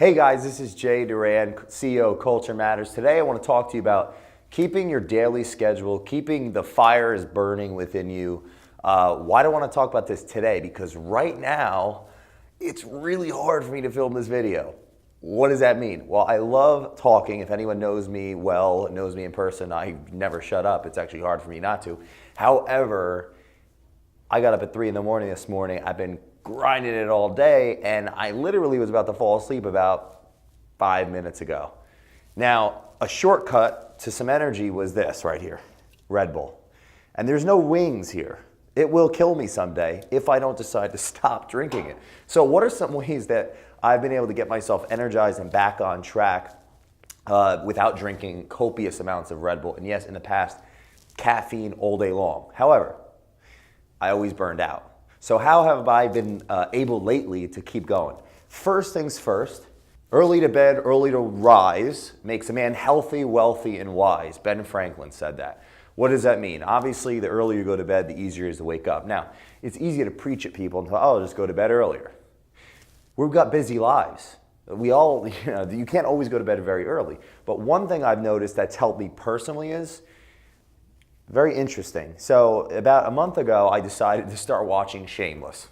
Hey guys, this is Jay Doran, CEO of Culture Matters. Today I want to talk to you about keeping your daily schedule, keeping the fires burning within you. Why do I want to talk about this today? Because right now, it's really hard for me to film this video. What does that mean? Well, I love talking. If anyone knows me well, knows me in person, I never shut up. It's actually hard for me not to. However, I got up at 3 in the morning this morning. I've been grinding it all day, and I literally was about to fall asleep about 5 minutes ago. Now, a shortcut to some energy was this right here, Red Bull. And there's no wings here. It will kill me someday if I don't decide to stop drinking it. So what are some ways that I've been able to get myself energized and back on track without drinking copious amounts of Red Bull? And yes, in the past, caffeine all day long. However, I always burned out. So how have I been able lately to keep going? First things first, early to bed, early to rise makes a man healthy, wealthy, and wise. Ben Franklin said that. What does that mean? Obviously, the earlier you go to bed, the easier it is to wake up. Now, it's easy to preach at people and tell, oh, just go to bed earlier. We've got busy lives. We all, you can't always go to bed very early. But one thing I've noticed that's helped me personally is very interesting. So about a month ago, I decided to start watching Shameless.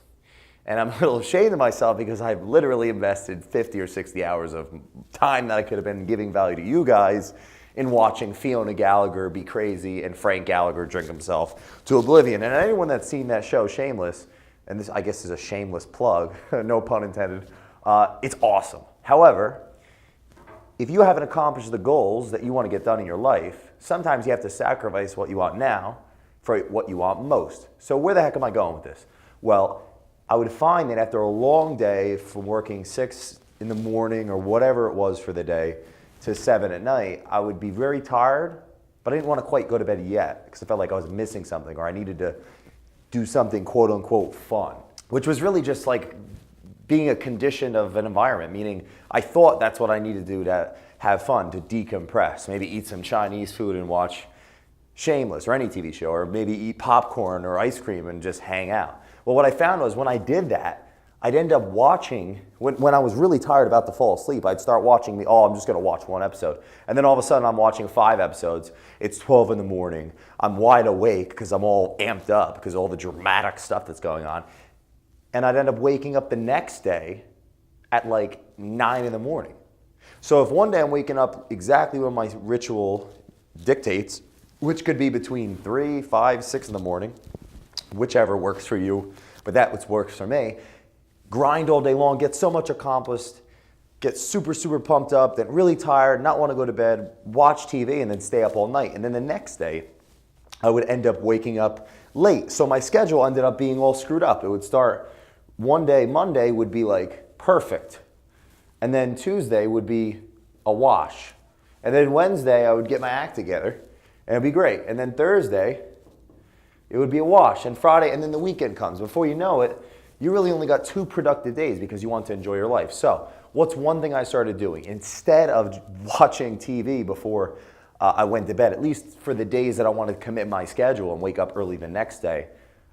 And I'm a little ashamed of myself because I've literally invested 50 or 60 hours of time that I could have been giving value to you guys in watching Fiona Gallagher be crazy and Frank Gallagher drink himself to oblivion. And anyone that's seen that show, Shameless, and this I guess is a shameless plug, no pun intended, it's awesome. However, if you haven't accomplished the goals that you want to get done in your life, sometimes you have to sacrifice what you want now for what you want most. So where the heck am I going with this? Well, I would find that after a long day from working 6 in the morning or whatever it was for the day to 7 at night, I would be very tired, but I didn't want to quite go to bed yet because I felt like I was missing something or I needed to do something quote unquote fun, which was really just like being a condition of an environment, meaning I thought that's what I needed to do to have fun, to decompress, maybe eat some Chinese food and watch Shameless or any TV show, or maybe eat popcorn or ice cream and just hang out. Well, what I found was when I did that, I'd end up watching, when I was really tired about to fall asleep, I'd start watching I'm just gonna watch one episode. And then all of a sudden I'm watching 5 episodes. It's 12 in the morning. I'm wide awake because I'm all amped up because of all the dramatic stuff that's going on. And I'd end up waking up the next day at like 9 in the morning. So if one day I'm waking up exactly when my ritual dictates, which could be between 3, 5, 6 in the morning, whichever works for you, but that's what works for me, grind all day long, get so much accomplished, get super, super pumped up, then really tired, not want to go to bed, watch TV, and then stay up all night. And then the next day, I would end up waking up late. So my schedule ended up being all screwed up. It would start one day, Monday would be like perfect. And then Tuesday would be a wash. And then Wednesday, I would get my act together and it'd be great. And then Thursday, it would be a wash. And Friday, and then the weekend comes. Before you know it, you really only got 2 productive days because you want to enjoy your life. So what's one thing I started doing? Instead of watching TV before I went to bed, at least for the days that I wanted to commit my schedule and wake up early the next day,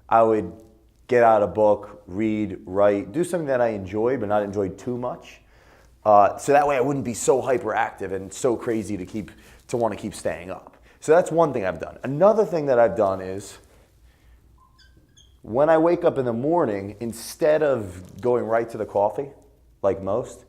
I would get out a book, read, write, do something that I enjoyed but not enjoyed too much. So that way I wouldn't be so hyperactive and so crazy to want to keep staying up. So that's one thing I've done. Another thing that I've done is when I wake up in the morning, instead of going right to the coffee, like most,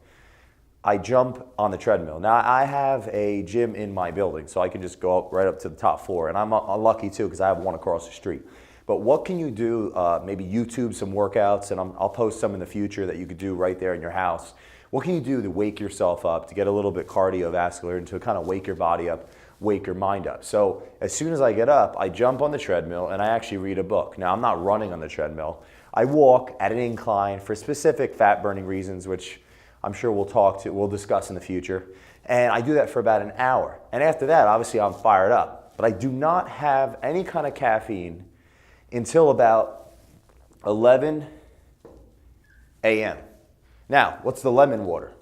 I jump on the treadmill. Now I have a gym in my building, so I can just go up right up to the top floor, and I'm lucky too because I have one across the street. But what can you do, maybe YouTube some workouts, and I'll post some in the future that you could do right there in your house. What can you do to wake yourself up, to get a little bit cardiovascular and to kind of wake your body up, wake your mind up? So as soon as I get up, I jump on the treadmill and I actually read a book. Now I'm not running on the treadmill. I walk at an incline for specific fat burning reasons, which I'm sure we'll discuss in the future. And I do that for about an hour. And after that, obviously I'm fired up. But I do not have any kind of caffeine until about 11 a.m. Now, what's the lemon water?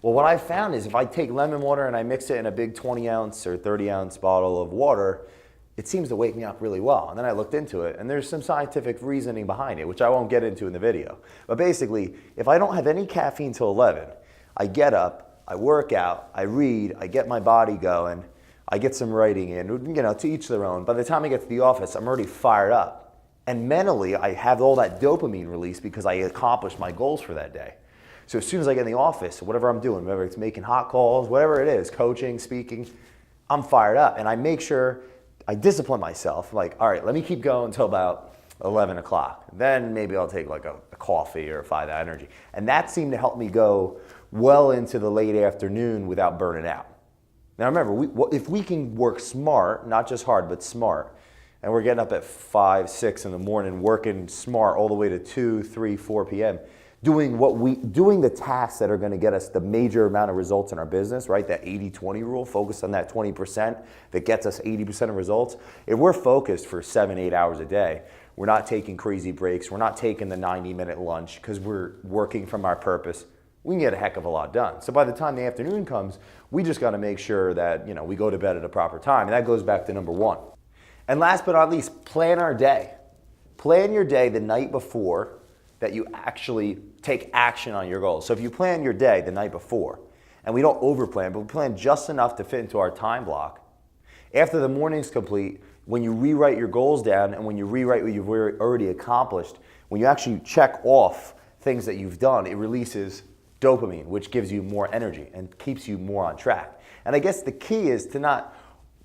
Well, what I found is if I take lemon water and I mix it in a big 20-ounce or 30-ounce bottle of water, it seems to wake me up really well. And then I looked into it, and there's some scientific reasoning behind it, which I won't get into in the video. But basically, if I don't have any caffeine till 11, I get up, I work out, I read, I get my body going, I get some writing in, to each their own. By the time I get to the office, I'm already fired up. And mentally, I have all that dopamine release because I accomplished my goals for that day. So as soon as I get in the office, whatever I'm doing, whether it's making hot calls, whatever it is, coaching, speaking, I'm fired up. And I make sure I discipline myself. Like, all right, let me keep going until about 11 o'clock. Then maybe I'll take like a coffee or find that energy. And that seemed to help me go well into the late afternoon without burning out. Now remember, if we can work smart, not just hard, but smart, and we're getting up at 5, 6 in the morning, working smart all the way to 2, 3, 4 p.m., doing the tasks that are going to get us the major amount of results in our business, right? That 80-20 rule, focus on that 20% that gets us 80% of results. If we're focused for 7, 8 hours a day, we're not taking crazy breaks, we're not taking the 90-minute lunch because we're working from our purpose, we can get a heck of a lot done. So by the time the afternoon comes, we just got to make sure that we go to bed at a proper time. And that goes back to number 1. And last but not least, plan our day. Plan your day the night before that you actually take action on your goals. So if you plan your day the night before, and we don't overplan, but we plan just enough to fit into our time block, after the morning's complete, when you rewrite your goals down and when you rewrite what you've already accomplished, when you actually check off things that you've done, it releases dopamine, which gives you more energy and keeps you more on track. And I guess the key is to not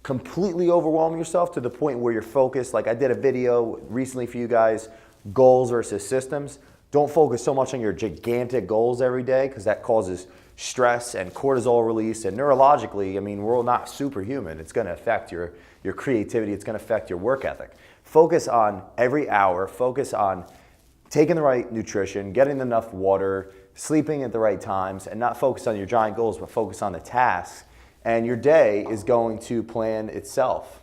completely overwhelm yourself to the point where you're focused. Like I did a video recently for you guys, goals versus systems. Don't focus so much on your gigantic goals every day because that causes stress and cortisol release. And neurologically, we're not superhuman. It's going to affect your creativity. It's going to affect your work ethic. Focus on every hour. Focus on taking the right nutrition, getting enough water, sleeping at the right times, and not focus on your giant goals, but focus on the tasks. And your day is going to plan itself.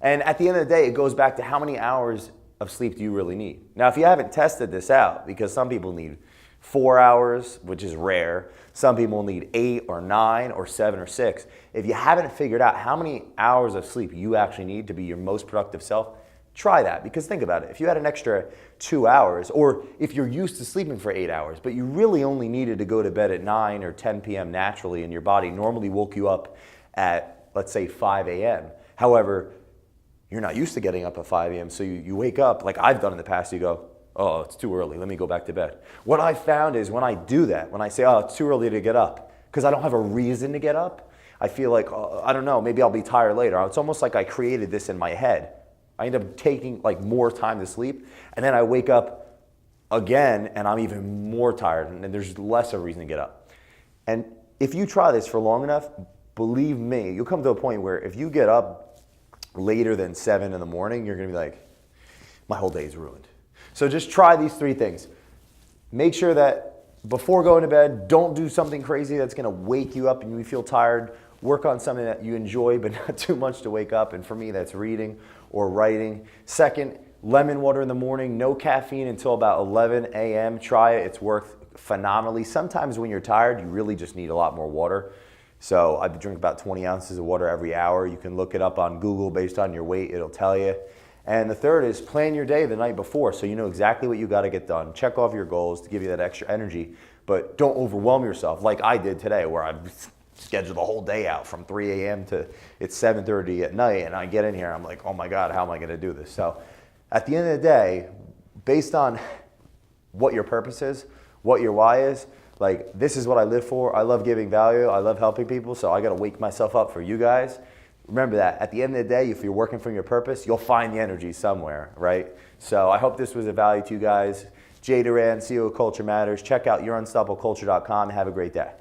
And at the end of the day, it goes back to how many hours of sleep do you really need? Now, if you haven't tested this out, because some people need 4 hours, which is rare. Some people need 8 or 9 or 7 or 6. If you haven't figured out how many hours of sleep you actually need to be your most productive self, try that. Because think about it. If you had an extra 2 hours, or if you're used to sleeping for 8 hours, but you really only needed to go to bed at 9 or 10 p.m. naturally, and your body normally woke you up at, let's say, 5 a.m. However, you're not used to getting up at 5 a.m., so you wake up, like I've done in the past, you go, oh, it's too early, let me go back to bed. What I found is when I do that, when I say, oh, it's too early to get up, because I don't have a reason to get up, I feel like, oh, I don't know, maybe I'll be tired later. It's almost like I created this in my head. I end up taking more time to sleep, and then I wake up again, and I'm even more tired, and there's less of a reason to get up. And if you try this for long enough, believe me, you'll come to a point where if you get up later than 7 in the morning, you're gonna be like, my whole day is ruined. So just try these 3 things. Make sure that before going to bed, don't do something crazy that's gonna wake you up and you feel tired. Work on something that you enjoy, but not too much to wake up. And for me, that's reading or writing. Second, lemon water in the morning, no caffeine until about 11 a.m. Try it, it's worked phenomenally. Sometimes when you're tired, you really just need a lot more water. So I drink about 20 ounces of water every hour. You can look it up on Google based on your weight, it'll tell you. And the third is plan your day the night before so you know exactly what you gotta get done. Check off your goals to give you that extra energy, but don't overwhelm yourself like I did today where I scheduled the whole day out from 3 a.m. to it's 7:30 at night, and I get in here, I'm like, oh my God, how am I gonna do this? So at the end of the day, based on what your purpose is, what your why is, like, this is what I live for. I love giving value. I love helping people. So I got to wake myself up for you guys. Remember that at the end of the day, if you're working from your purpose, you'll find the energy somewhere, right? So I hope this was of value to you guys. Doran, CEO of Culture Matters. Check out yourunstoppableculture.com. Have a great day.